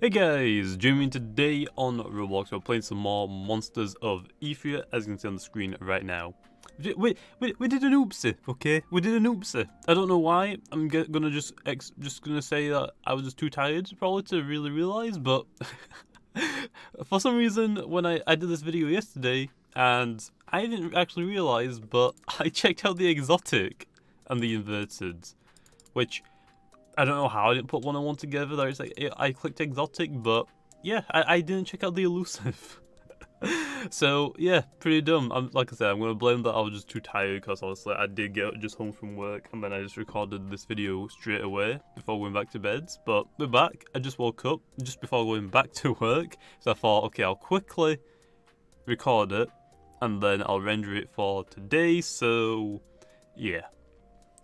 Hey guys, Jamiy, and today on Roblox we're playing some more Monsters of Etheria, as you can see on the screen right now. We did an oopsie, okay? We did an oopsie. I don't know why. I'm gonna just gonna say that I was just too tired probably to really realize, but for some reason when I did this video yesterday and I didn't actually realize, but I checked out the exotic and the inverted, which I don't know how I didn't put one and one together. There's like I clicked exotic, but yeah, I didn't check out the elusive. So yeah, pretty dumb. Like I said, I'm gonna blame that I was just too tired because obviously I did get just home from work and then I just recorded this video straight away before going back to bed. But we're back. I just woke up just before going back to work, so I thought, okay, I'll quickly record it and then I'll render it for today. So yeah.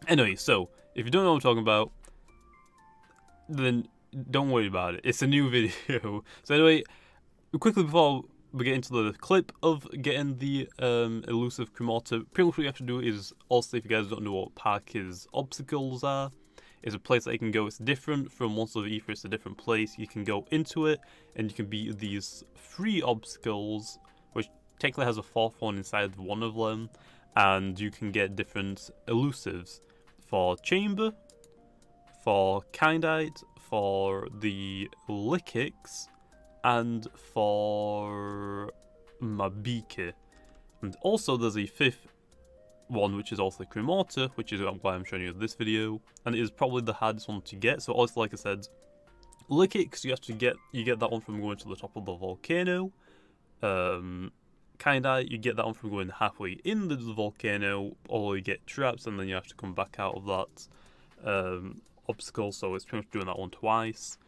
Anyway, so if you don't know what I'm talking about, then don't worry about it. It's a new video. So anyway, quickly before we get into the clip of getting the elusive crimotar, pretty much what you have to do is, also if you guys don't know what Parker's obstacles are, it's a place that you can go. It's different from Monsters of Etheria. It's a different place. You can go into it and you can beat these 3 obstacles, which technically has a 4th one inside one of them, and you can get different elusives for chamber, for kindite, for the Lickics, and for Mabike. And also there's a 5th one, which is also Crimotar, which is why I'm showing you this video, and it is probably the hardest one to get. So also, like I said, Lickics, you get that one from going to the top of the volcano. Kindite, you get that one from going halfway in the volcano, or you get traps and then you have to come back out of that obstacle, so it's pretty much doing that one twice.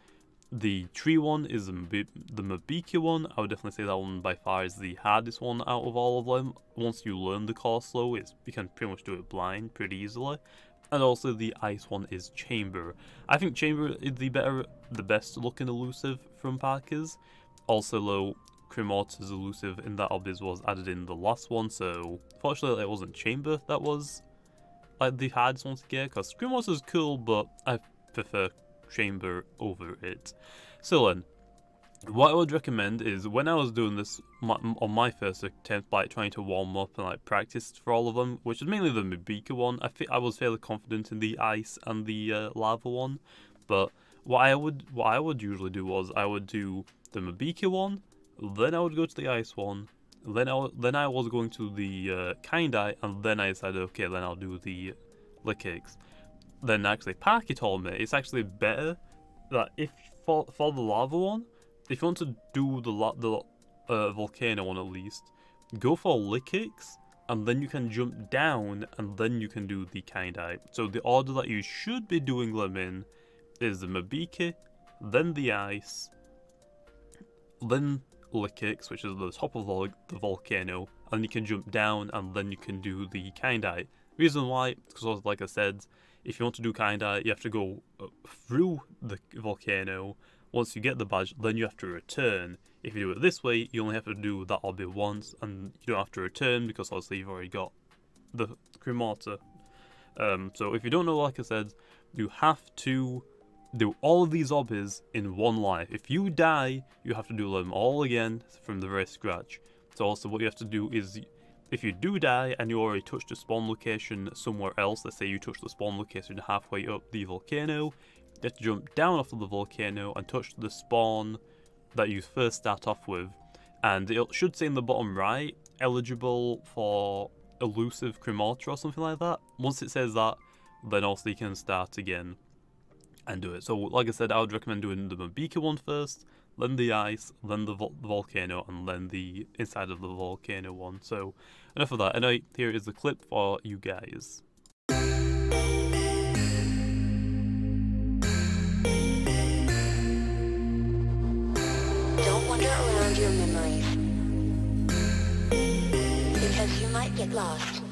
The tree one is the Mabike one. I would definitely say that one by far is the hardest one out of all of them. Once you learn the course though, you can pretty much do it blind pretty easily. And also the ice one is chamber. I think chamber is the best looking elusive from Parker's. Also though, Crimotar's elusive in that obvious was added in the last one, so fortunately it wasn't chamber that was like the hardest one to get, because Crimotar is cool, but I prefer chamber over it. So then, what I would recommend is, when I was doing this on my first attempt, like trying to warm up and like practice for all of them, which is mainly the Mabike one, I was fairly confident in the ice and the lava one. But what I would usually do was I would do the Mabike one, then I would go to the ice one, then I was going to the kindite, and then I decided, okay, then I'll do the Lickics. Then actually Parky told me it's actually better that if for the lava one, if you want to do the volcano one at least, go for Lickics, and then you can jump down and then you can do the kindite. So the order that you should be doing them in is the Mabike, then the ice, then Lickics, which is the top of the volcano, and you can jump down and then you can do the kindite. Reason why, because like I said, if you want to do kindite, you have to go through the volcano. Once you get the badge, then you have to return. If you do it this way, you only have to do that obby once, and you don't have to return because obviously you've already got the crimotar. So if you don't know, like I said, you have to do all of these obbies in one life. If you die, you have to do them all again from the very scratch. So also what you have to do is, if you do die and you already touched the spawn location somewhere else, let's say you touched the spawn location halfway up the volcano, you have to jump down off of the volcano and touch the spawn that you first start off with. And it should say in the bottom right, eligible for elusive crimotar or something like that. Once it says that, then also you can start again and do it. So like I said, I would recommend doing the Mabike one first, then the ice, then the volcano, and then the inside of the volcano one. So enough of that. Anyway, here is the clip for you guys. Don't wander around your memories, because you might get lost.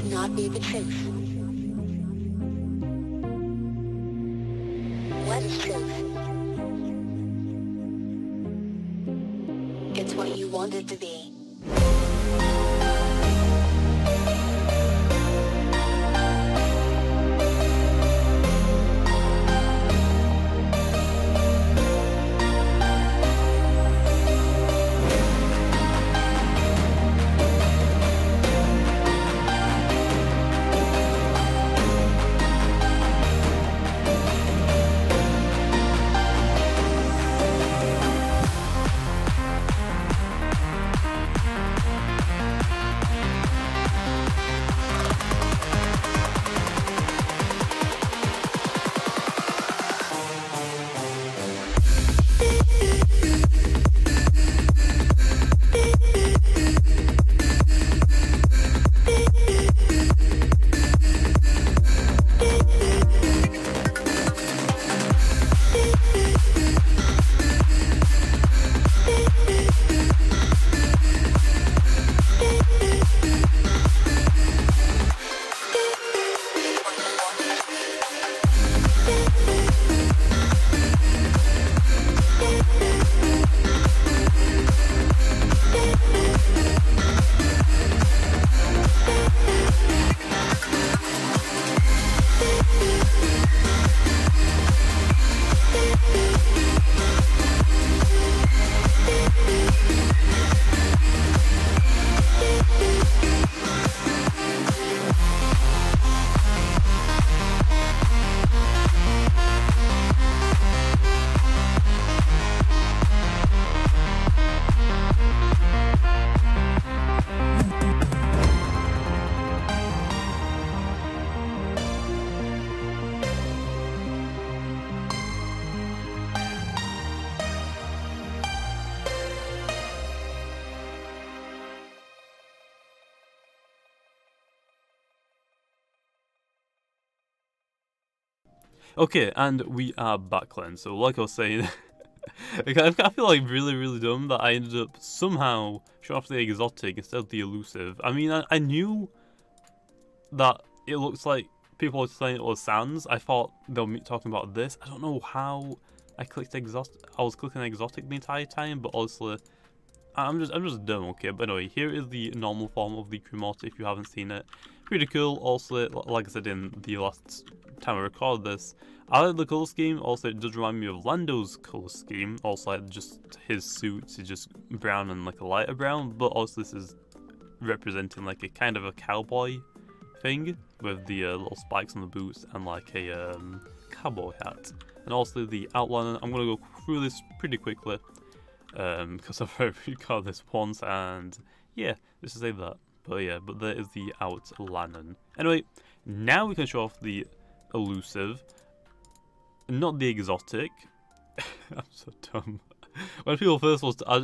cannot be the truth. What is truth? It's what you want it to be. Okay, and we are back then. So like I was saying, I feel like really dumb that I ended up somehow showing off the exotic instead of the elusive. I mean, I knew that it looks like people were saying it was Sans. I thought they were talking about this. I don't know how I clicked exotic. I was clicking exotic the entire time, but honestly, I'm just dumb. Okay, but anyway, here is the normal form of the Cremortar if you haven't seen it. Pretty cool. Also, like I said in the last time I recorded this, I like the colour scheme. Also, it does remind me of Lando's colour scheme. Also, like just his suits is just brown and like a lighter brown. But also, this is representing like a kind of a cowboy thing with the little spikes on the boots and like a cowboy hat. And also the Outlannon. I'm gonna go through this pretty quickly because I've already recorded this once, and yeah, just to say that. But yeah, but there is the Outlannon. Anyway, now we can show off the elusive, not the exotic. I'm so dumb. When people first was, I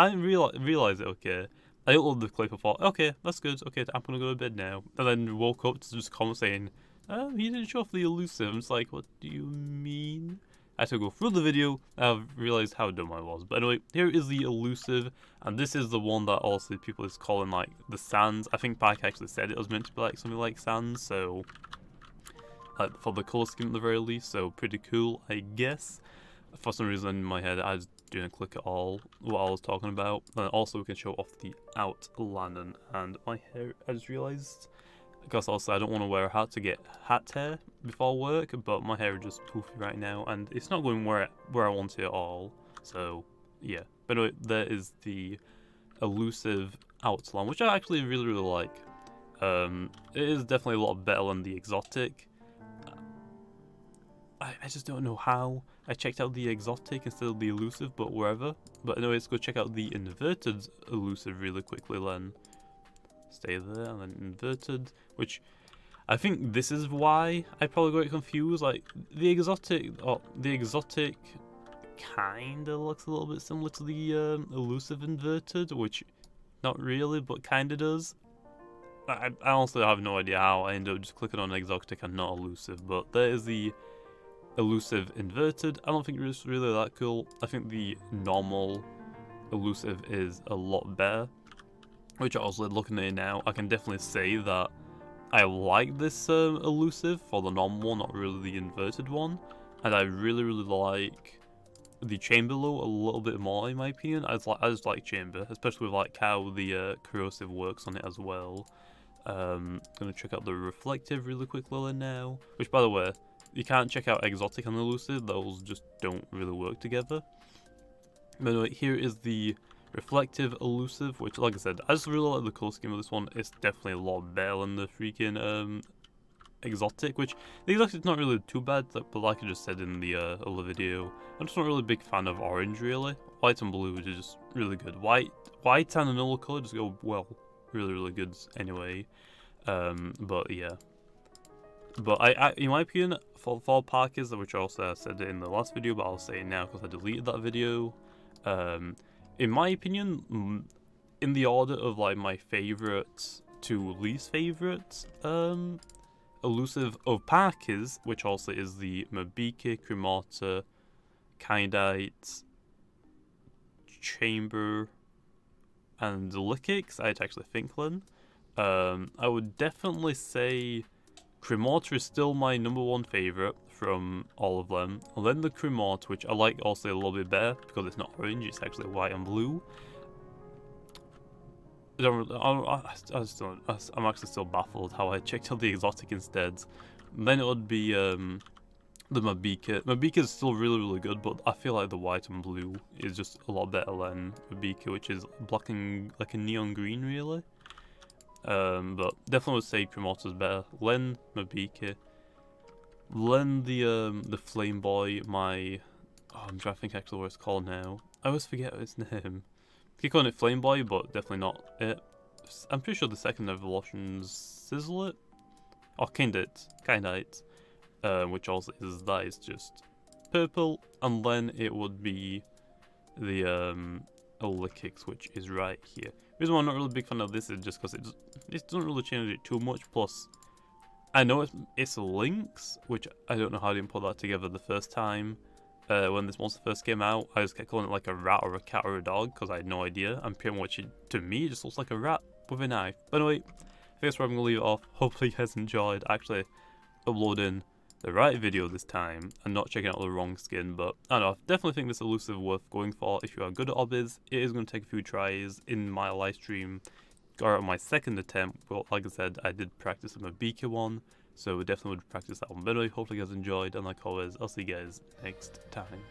didn't realize it. Okay, I uploaded the clip. I thought, okay, that's good. Okay, I'm gonna go to bed now. And then woke up to just comment saying, he didn't show off the elusive. I'm just like, what do you mean? I had to go through the video, and I've realized how dumb I was. But anyway, here is the elusive, and this is the one that also people is calling like the Sans. I think Pike actually said it was meant to be like something like Sans, so like for the colour scheme at the very least, so pretty cool, I guess. For some reason in my head, I just didn't click at all what I was talking about. And also we can show off the Outlannon, and my hair, I just realised, because also I don't want to wear a hat to get hat hair before work, but my hair is just poofy right now, and it's not going where I want it at all, so yeah. But anyway, there is the elusive Outlannon, which I actually really like. It is definitely a lot better than the exotic. I just don't know how I checked out the exotic instead of the elusive, but wherever. But anyway, let's go check out the inverted elusive really quickly then. Stay there, and then inverted, which I think this is why I probably got it confused. Like the exotic kinda looks a little bit similar to the elusive inverted, which not really, but kinda does. I honestly have no idea how I ended up just clicking on exotic and not elusive, but there is the elusive inverted. I don't think it's really that cool. I think the normal elusive is a lot better. Which also, looking at it now, I can definitely say that I like this elusive for the normal one, not really the inverted one. And I really like the chamber low a little bit more, in my opinion. I just like chamber, especially with like how the corrosive works on it as well. Gonna check out the reflective really quickly now. Which, by the way, you can't check out exotic and elusive; those just don't really work together. But anyway, here is the reflective elusive, which, like I said, I just really like the color scheme of this one. It's definitely a lot better than the freaking exotic, which the exotic is not really too bad, but like I just said in the other video, I'm just not really a big fan of orange really. White and blue is just really good. White and another color just go well, really good anyway. But yeah. But I in my opinion, for Parkers, which I also said it in the last video, but I'll say it now because I deleted that video. In my opinion, in the order of like my favorite to least favorite elusive of Parkers, which also is the Mabiki, Cremortar, Kindite, Chamber, and Lickix, I'd actually Finklin. I would definitely say Cremortar is still my #1 favourite from all of them. And then the Cremortar, which I like also a little bit better because it's not orange, it's actually white and blue. I'm actually still baffled how I checked out the exotic instead. And then it would be the Mabika. Mabika is still really good, but I feel like the white and blue is just a lot better than Mabika, which is black and like a neon green really. But definitely would say Cremortar is better. Then Mabika. Then the Flame Boy. I'm trying to think actually what it's called now. I always forget its name. I keep calling it Flame Boy, but definitely not it. I'm pretty sure the second evolution's Sizzle It or Kindite, which also is just purple, and then it would be the Lickix, which is right here. The reason why I'm not really a big fan of this is just because it doesn't really change it too much. Plus, I know it's Lynx, which I don't know how I didn't put that together the first time. When this monster first came out, I just kept calling it like a rat or a cat or a dog because I had no idea. And pretty much to me, it just looks like a rat with a knife. But anyway, I think that's where I'm going to leave it off. Hopefully you guys enjoyed actually uploading the right video this time and not checking out the wrong skin. But I don't know, I definitely think this elusive worth going for if you are good at Obbies. It is going to take a few tries. In my live stream, got out my second attempt, but like I said, I did practice on a Beaker one, so we definitely would practice that one. But anyway, hopefully you guys enjoyed, and like always, I'll see you guys next time.